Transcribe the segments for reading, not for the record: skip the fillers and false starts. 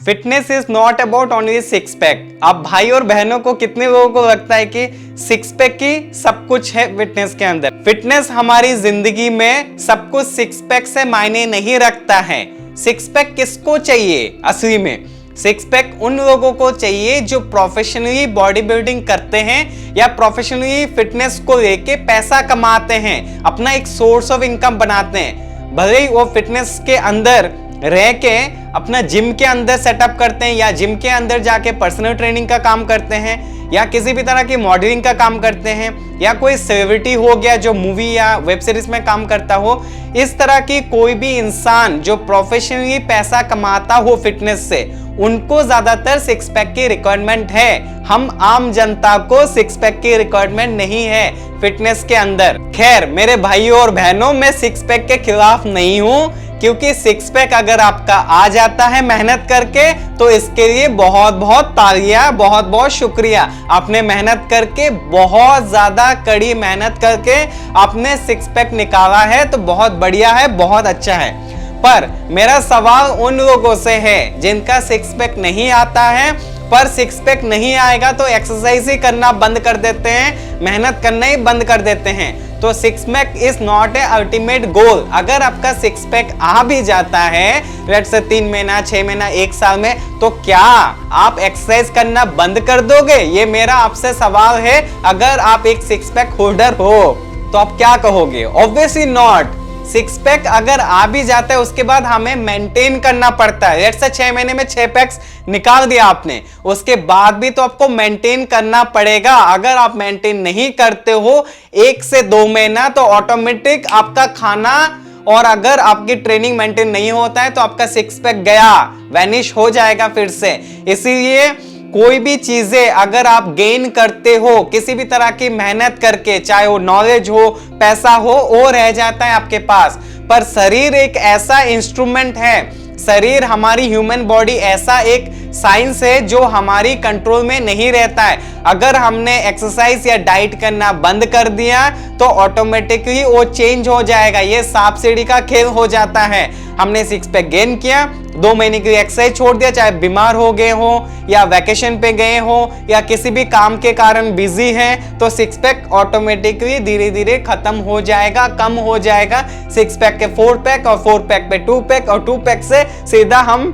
Fitness is not about only six pack. अब भाई और बहनों को कितने लोगों को लगता है कि सिक्स पैक की सब कुछ है फिटनेस के अंदर। फिटनेस हमारी जिंदगी में सब कुछ सिक्स पैक से मायने नहीं रखता है। सिक्स पैक किसको चाहिए असली में? सिक्स पैक उन लोगों को चाहिए जो प्रोफेशनली बॉडी बिल्डिंग करते हैं या प्रोफेशनली फिटनेस को लेके पैसा कमाते हैं, अपना एक सोर्स ऑफ इनकम बनाते हैं। भले ही वो फिटनेस के अंदर रह के अपना जिम के अंदर सेटअप करते हैं या जिम के अंदर जाके पर्सनल ट्रेनिंग का काम करते हैं या किसी भी तरह की मॉडलिंग का काम करते हैं या कोई सेलिब्रिटी हो गया जो मूवी या वेब सीरीज में काम करता हो। इस तरह की कोई भी इंसान जो प्रोफेशनली पैसा कमाता हो फिटनेस से, उनको ज्यादातर सिक्स पैक की रिक्वायरमेंट है। हम आम जनता को सिक्स पैक की रिक्वायरमेंट नहीं है फिटनेस के अंदर। खैर मेरे भाइयों और बहनों, मैं सिक्स पैक के खिलाफ नहीं हूं, क्योंकि सिक्स पैक अगर आपका आ जाता है मेहनत करके तो इसके लिए बहुत बहुत तालियां, बहुत बहुत शुक्रिया। आपने मेहनत करके, बहुत ज्यादा कड़ी मेहनत करके आपने सिक्स पैक निकाला है तो बहुत बढ़िया है, बहुत अच्छा है। पर मेरा सवाल उन लोगों से है जिनका सिक्स पैक नहीं आता है, पर सिक्स पैक नहीं आएगा तो एक्सरसाइज ही करना बंद कर देते हैं, मेहनत करना ही बंद कर देते हैं। तो six pack is not a ultimate goal. अगर आपका सिक्स पैक आ भी जाता है लेट्स से 3 महीना, 6 महीना, 1 साल में, तो क्या आप एक्सरसाइज करना बंद कर दोगे? ये मेरा आपसे सवाल है। अगर आप एक सिक्स पैक होल्डर हो तो आप क्या कहोगे? Obviously not. सिक्स पैक अगर आ भी जाता है उसके बाद हमें मेंटेन करना पड़ता है। लेट्स से 6 महीने में 6 पैक्स निकाल दिया आपने, उसके बाद भी तो आपको मेंटेन करना पड़ेगा। अगर आप मेंटेन नहीं करते हो 1 से 2 महीना तो ऑटोमेटिक आपका खाना और अगर आपकी ट्रेनिंग मेंटेन नहीं होता है तो आपका सिक्स पैक गया, वैनिश हो जाएगा फिर से। इसीलिए कोई भी चीजें अगर आप गेन करते हो किसी भी तरह की मेहनत करके, चाहे वो नॉलेज हो, पैसा हो, वो रह जाता है आपके पास। पर शरीर एक ऐसा इंस्ट्रूमेंट है, शरीर हमारी ह्यूमन बॉडी ऐसा एक साइंस है जो हमारी कंट्रोल में नहीं रहता है। अगर हमने एक्सरसाइज या डाइट करना बंद कर दिया तो ऑटोमेटिकली वो चेंज हो जाएगा। ये सांप सीढ़ी का खेल हो जाता है। हमने सिक्स पैक गेन किया, 2 महीने की एक्सरसाइज छोड़ दिया, चाहे बीमार हो गए हो या वैकेशन पे गए हो या किसी भी काम के कारण बिजी हैं, तो सिक्स पैक ऑटोमेटिकली धीरे धीरे खत्म हो जाएगा, कम हो जाएगा। सिक्स पैक के 4 पैक और 4 पैक पे 2 पैक और 2 पैक से सीधा हम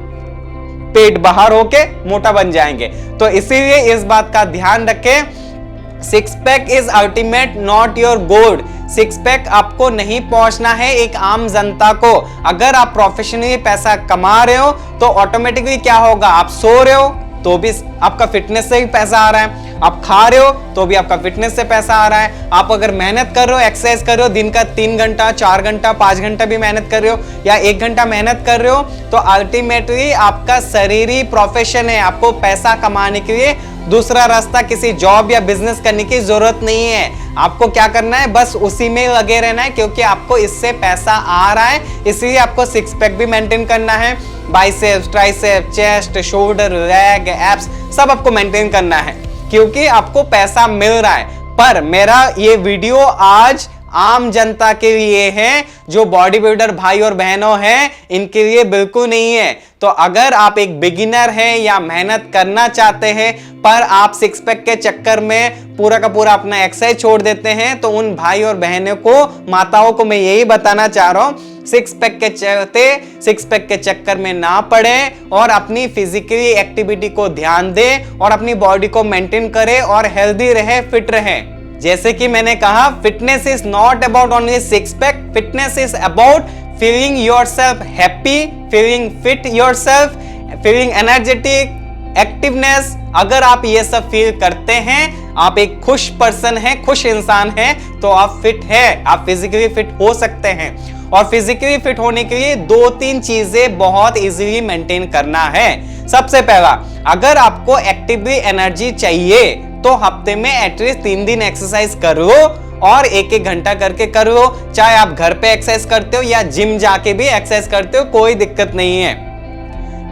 पेट बाहर होके मोटा बन जाएंगे। तो इसीलिए इस बात का ध्यान रखें, six pack is ultimate not your goal. Six pack आपको नहीं पहुंचना है एक आम जनता को। अगर आप प्रोफेशनली पैसा कमा रहे हो तो ऑटोमेटिकली क्या होगा, आप सो रहे हो तो भी आपका फिटनेस से ही पैसा आ रहा है, आप खा रहे हो तो भी आपका फिटनेस से पैसा आ रहा है। आप अगर मेहनत कर रहे हो, एक्सरसाइज कर रहे हो, दिन का 3 घंटा, 4 घंटा, 5 घंटा भी मेहनत कर रहे हो या 1 घंटा मेहनत कर रहे हो, तो अल्टीमेटली आपका शरीर ही प्रोफेशन है। आपको पैसा कमाने के लिए दूसरा रास्ता, किसी जॉब या बिजनेस करने की जरूरत नहीं है। आपको क्या करना है, बस उसी में लगे रहना है, क्योंकि आपको इससे पैसा आ रहा है। इसलिए आपको सिक्स पैक भी मेंटेन करना है। Biceps, triceps, chest, shoulder, leg, abs सब आपको मेंटेन करना है, क्योंकि आपको पैसा मिल रहा है। पर मेरा ये वीडियो आज आम जनता के लिए है, जो बॉडी बिल्डर भाई और बहनों हैं, इनके लिए बिल्कुल नहीं है। तो अगर आप एक बिगिनर हैं या मेहनत करना चाहते हैं पर आप सिक्स पैक के चक्कर में पूरा का पूरा अपना एक्सरसाइज छोड़ देते हैं, तो उन भाई और बहनों को, माताओं को मैं यही बताना चाह रहा हूं, सिक्स पैक के चलते सिक्स पैक के चक्कर में ना पड़े और अपनी फिजिकली एक्टिविटी को ध्यान दे और अपनी बॉडी को मेंटेन करे और हेल्दी रहे, फिट रहे। जैसे कि मैंने कहा, fitness is not about only six pack, fitness is about feeling yourself happy, feeling fit yourself, feeling energetic, activeness. अगर आप ये सब फील करते हैं, आप एक खुश पर्सन हैं, खुश इंसान हैं, तो आप फिट है, आप फिजिकली फिट हो सकते हैं। और फिजिकली फिट होने के लिए 2-3 चीजें बहुत इजीली मेंटेन करना है। सबसे पहला, अगर आपको एक्टिवली एनर्जी चाहिए तो हफ्ते में एटलीस्ट 3 दिन एक्सरसाइज कर लो और 1-1 घंटा करके कर लो। चाहे आप घर पे एक्सरसाइज करते हो या जिम जाके भी एक्सरसाइज करते हो, कोई दिक्कत नहीं है।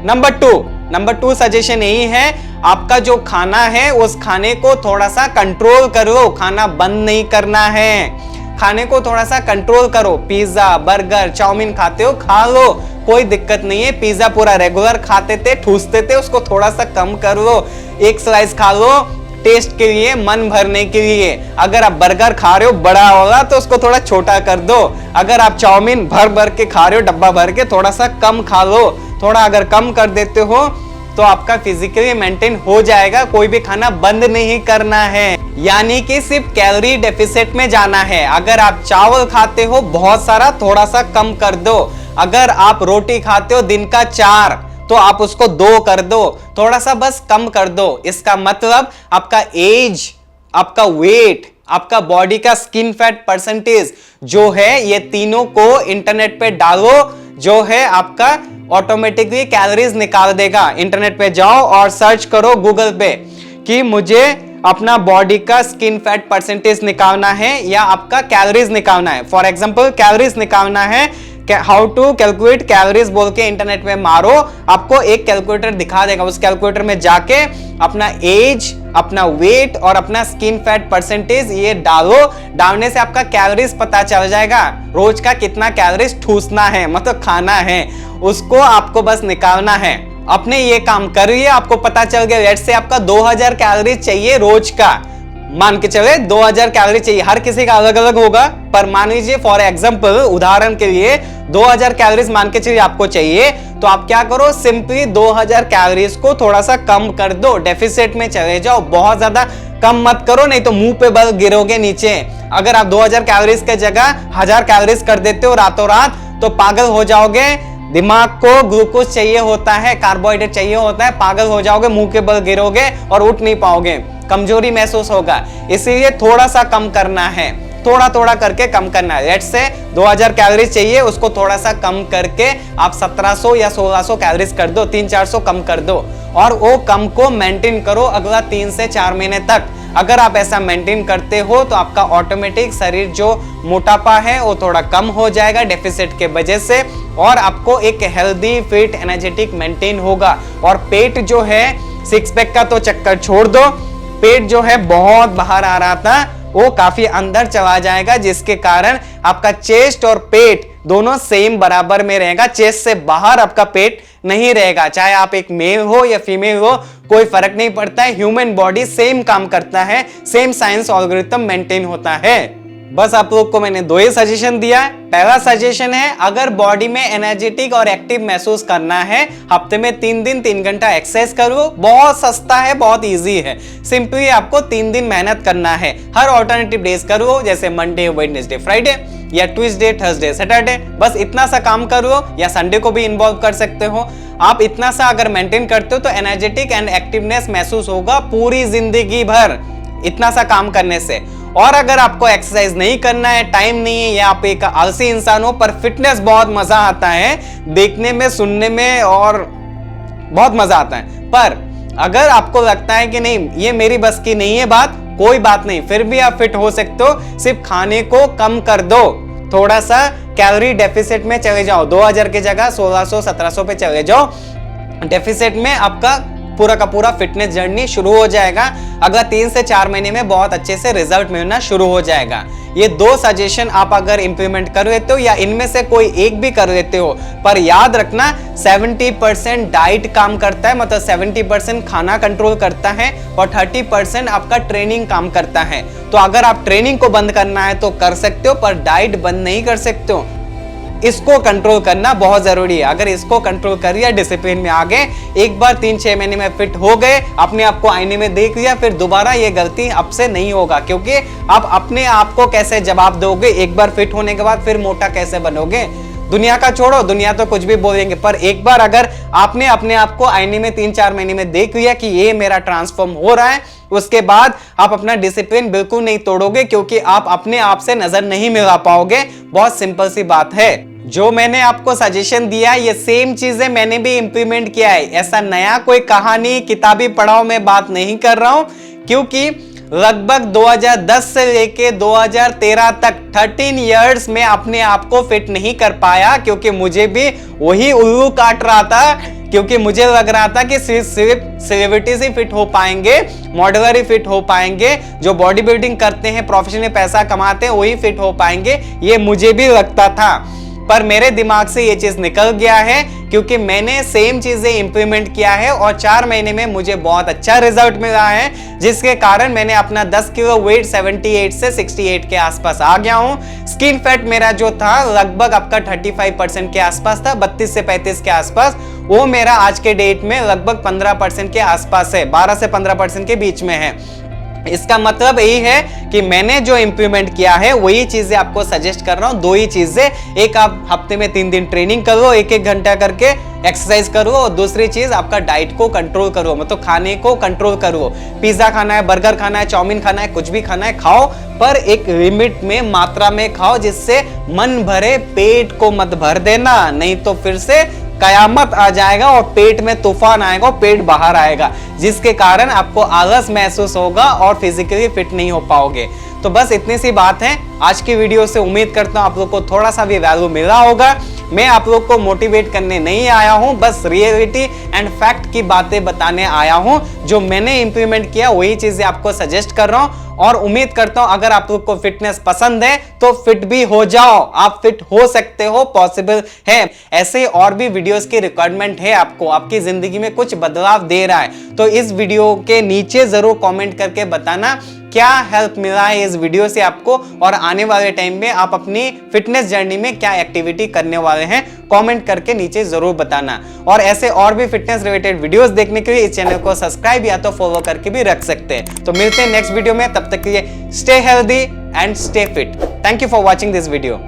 नंबर 2 सजेशन यही है, आपका जो खाना है उस खाने को थोड़ा सा कंट्रोल करो। खाना बंद नहीं करना है, खाने को थोड़ा सा कंट्रोल करो। पिज्जा, बर्गर, चाउमीन खाते हो, खा लो, कोई दिक्कत नहीं है। पिज्जा पूरा रेगुलर खाते थे, ठूसते थे, उसको थोड़ा सा कम कर लो, एक स्लाइस खा लो टेस्ट के लिए, मन भरने के लिए। अगर आप बर्गर खा रहे हो बड़ा होगा तो उसको थोड़ा छोटा कर दो। अगर आप चाउमीन भर भर के खा रहे हो डब्बा भर के, थोड़ा सा कम खा लो। थोड़ा अगर कम कर देते हो तो आपका फिजिकली मेंटेन हो जाएगा। कोई भी खाना बंद नहीं करना है, यानी कि सिर्फ कैलोरी डेफिसिट में जाना है। अगर आप चावल खाते हो बहुत सारा, थोड़ा सा कम कर दो। अगर आप रोटी खाते हो दिन का 4 तो आप उसको 2 कर दो, थोड़ा सा बस कम कर दो। इसका मतलब आपका एज, आपका वेट, आपका बॉडी का स्किन फैट परसेंटेज जो है, ये तीनों को इंटरनेट पे डालो, जो है आपका ऑटोमेटिकली कैलोरीज निकाल देगा। इंटरनेट पे जाओ और सर्च करो गूगल पे कि मुझे अपना बॉडी का स्किन फैट परसेंटेज निकालना है या आपका कैलोरीज निकालना है। फॉर एग्जांपल कैलोरीज निकालना है, हाउ टू कैलकुलेट कैलोरीज बोल के इंटरनेट में मारो, आपको एक कैलकुलेटर दिखा देगा। उस कैलकुलेटर में जाके अपना एज, अपना वेट और अपना स्किन फैट परसेंटेज ये डालो। डालने से आपका कैलोरीज पता चल जाएगा, रोज का कितना कैलोरीज ठूसना है, मतलब खाना है, उसको आपको बस निकालना है। अपने ये काम करिए, आपको पता चल गया लेट्स से आपका 2000 कैलोरीज चाहिए रोज का, मान के चले 2000 कैलोरी चाहिए। हर किसी का अलग अलग होगा, पर मान लीजिए फॉर एग्जांपल, उदाहरण के लिए 2000 कैलोरीज मान के चलिए आपको चाहिए, तो आप क्या करो, सिंपली 2000 कैलोरीज को थोड़ा सा कम कर दो, डेफिसिट में चले जाओ। बहुत ज्यादा कम मत करो, नहीं तो मुंह पे बल गिरोगे नीचे। अगर आप 2000 कैलोरीज के जगह 1000 कैलोरीज कर देते हो रातों रात तो पागल हो जाओगे। दिमाग को ग्लूकोज चाहिए होता है, कार्बोहाइड्रेट चाहिए होता है, पागल हो जाओगे, मुंह के बल गिरोगे और उठ नहीं पाओगे, कमजोरी महसूस होगा। इसीलिए थोड़ा सा कम करना है, थोड़ा थोड़ा करके कम करना है। लेट्स से 2000 कैलोरीज चाहिए, उसको थोड़ा सा कम करके आप 1700 या 1600 कैलोरीज कर दो, 300-400 कम कर दो और वो कम को मेंटेन करो अगला 3 से 4 महीने तक। अगर आप ऐसा मेंटेन करते हो तो आपका ऑटोमेटिक शरीर जो मोटापा है वो थोड़ा कम हो जाएगा डेफिसिट के वजह से, और आपको एक हेल्दी, फिट, एनर्जेटिक मेंटेन होगा। और पेट जो है, 6 पैक का तो चक्कर छोड़ दो, पेट जो है बहुत बाहर आ रहा था वो काफी अंदर चला जाएगा, जिसके कारण आपका चेस्ट और पेट दोनों सेम बराबर में रहेगा। चेस्ट से बाहर आपका पेट नहीं रहेगा, चाहे आप एक मेल हो या फीमेल हो, कोई फर्क नहीं पड़ता है। ह्यूमन बॉडी सेम काम करता है, सेम साइंस एल्गोरिथम मेंटेन होता है। बस आप लोग को मैंने 2 ही सजेशन दिया है। पहला सजेशन है, अगर बॉडी में एनर्जेटिक और एक्टिव महसूस करना है, हफ्ते में 3 दिन 3 घंटा एक्सरसाइज करो। बहुत सस्ता है, बहुत इजी है। सिंपली आपको 3 दिन मेहनत करना है, हर ऑल्टरनेटिव डेज करो, जैसे मंडे, वेडनेसडे, फ्राइडे या ट्यूसडे, थर्सडे, सैटरडे। बस इतना सा काम करो, या संडे को भी इन्वॉल्व कर सकते हो। आप इतना सा अगर मेंटेन करते हो तो एनर्जेटिक एंड एक्टिवनेस महसूस होगा पूरी जिंदगी भर, इतना सा काम करने से। और अगर आपको एक्सरसाइज नहीं करना है, टाइम नहीं है, या आप एक आलसी इंसान हो, पर फिटनेस बहुत मजा आता है देखने में, सुनने में, और बहुत मजा आता है। पर अगर आपको लगता है कि नहीं ये मेरी बस की नहीं है बात, कोई बात नहीं, फिर भी आप फिट हो सकते हो। सिर्फ खाने को कम कर दो, थोड़ा सा कैलोरी डेफिसिट में चले जाओ, 2000 की जगह 1600-1700 पे चले जाओ। डेफिसिट में आपका पूरा का पूरा फिटनेस जर्नी शुरू हो जाएगा। अगला 3 से 4 महीने में बहुत अच्छे से रिजल्ट मिलना शुरू हो जाएगा। ये 2 सजेशन आप अगर इंप्लीमेंट कर लेते हो, या इनमें से कोई एक भी कर लेते हो, पर याद रखना 70% डाइट काम करता है, मतलब 70% खाना कंट्रोल करता है और 30% आपका ट्रेनिंग काम करता है। तो अगर आप ट्रेनिंग को बंद करना है तो कर सकते हो, पर डाइट बंद नहीं कर सकते हो। इसको कंट्रोल करना बहुत जरूरी है। अगर इसको कंट्रोल कर लिया, डिसिप्लिन में आ गए, एक बार 3-6 महीने में फिट हो गए, अपने आप को आईने में देख लिया, फिर दोबारा ये गलती अब से नहीं होगा। क्योंकि आप अपने आप को कैसे जवाब दोगे, एक बार फिट होने के बाद फिर मोटा कैसे बनोगे? दुनिया का छोड़ो, दुनिया तो कुछ भी बोलेंगे, पर एक बार अगर आपने अपने आप को आईने में 3-4 महीने में देख लिया कि ये मेरा ट्रांसफॉर्म हो रहा है, उसके बाद आप अपना डिसिप्लिन बिल्कुल नहीं तोड़ोगे, क्योंकि आप अपने आप से नजर नहीं मिला पाओगे। बहुत सिंपल सी बात है। जो मैंने आपको सजेशन दिया ये सेम चीजें मैंने भी इंप्लीमेंट किया है। ऐसा नया कोई कहानी, किताबी पढ़ाओ मैं बात नहीं कर रहा हूं, क्योंकि लगभग 2010 से लेके 2013 तक 13 इयर्स में अपने आप को फिट नहीं कर पाया, क्योंकि मुझे भी वही उल्लू काट रहा था। क्योंकि मुझे लग रहा था कि सिर्फ सेलिब्रिटीज ही फिट हो पाएंगे, मॉडलर ही फिट हो पाएंगे, जो बॉडी बिल्डिंग करते हैं, प्रोफेशनल पैसा कमाते हैं, वही फिट हो पाएंगे, ये मुझे भी लगता था। पर मेरे दिमाग से ये चीज निकल गया है क्योंकि मैंने सेम चीजें इंप्लीमेंट किया है और 4 महीने में मुझे बहुत अच्छा रिजल्ट मिला है, जिसके कारण मैंने अपना 10 किलो वेट 78 से 68 के आसपास आ गया हूं। स्किन फैट मेरा जो था लगभग आपका 35% के आसपास था, 32 से 35 के आसपास, वो मेरा आज के डेट में लगभग 15% के आसपास है, 12 से 15% के बीच में है। इसका मतलब यही है कि मैंने जो इंप्लीमेंट किया है वही चीजें आपको सजेस्ट कर रहा हूं। 2 ही चीजें, एक आप हफ्ते में 3 दिन ट्रेनिंग करो, 1-1 घंटा करके एक्सरसाइज करो, और दूसरी चीज आपका डाइट को कंट्रोल करो, मतलब खाने को कंट्रोल करो। पिज्जा खाना है, बर्गर खाना है, चाउमीन खाना है, कुछ भी खाना है खाओ, पर एक लिमिट में, मात्रा में खाओ, जिससे मन भरे, पेट को मत भर देना, नहीं तो फिर से कयामत आ जाएगा और पेट में तूफान आएगा और पेट बाहर आएगा, जिसके कारण आपको आलस महसूस होगा और फिजिकली फिट नहीं हो पाओगे। तो बस इतनी सी बात है आज की वीडियो से। उम्मीद करता हूं आप लोग को थोड़ा सा भी वैल्यू मिला होगा। मैं आप लोग को मोटिवेट करने नहीं आया हूं, बस रियलिटी एंड फैक्ट की बातें बताने आया हूं। जो मैंने इंप्लीमेंट किया वही चीजें आपको सजेस्ट कर रहा हूं, और उम्मीद करता हूं अगर आप लोग को फिटनेस पसंद है तो फिट भी हो जाओ। आप फिट हो सकते हो, पॉसिबल है। ऐसे और भी वीडियोस की रिक्वायरमेंट है आपको, आपकी जिंदगी में कुछ बदलाव दे रहा है, तो इस वीडियो के नीचे जरूर कमेंट करके बताना क्या हेल्प मिला है इस वीडियो से आपको, और आने वाले टाइम में आप अपनी फिटनेस जर्नी में क्या एक्टिविटी करने वाले हैं, कमेंट करके नीचे जरूर बताना। और ऐसे और भी फिटनेस रिलेटेड वीडियोस देखने के लिए इस चैनल को सब्सक्राइब या तो फॉलो करके भी रख सकते हैं। तो मिलते हैं नेक्स्ट वीडियो में, तब तक के लिए stay healthy and stay fit. Thank you for watching this video.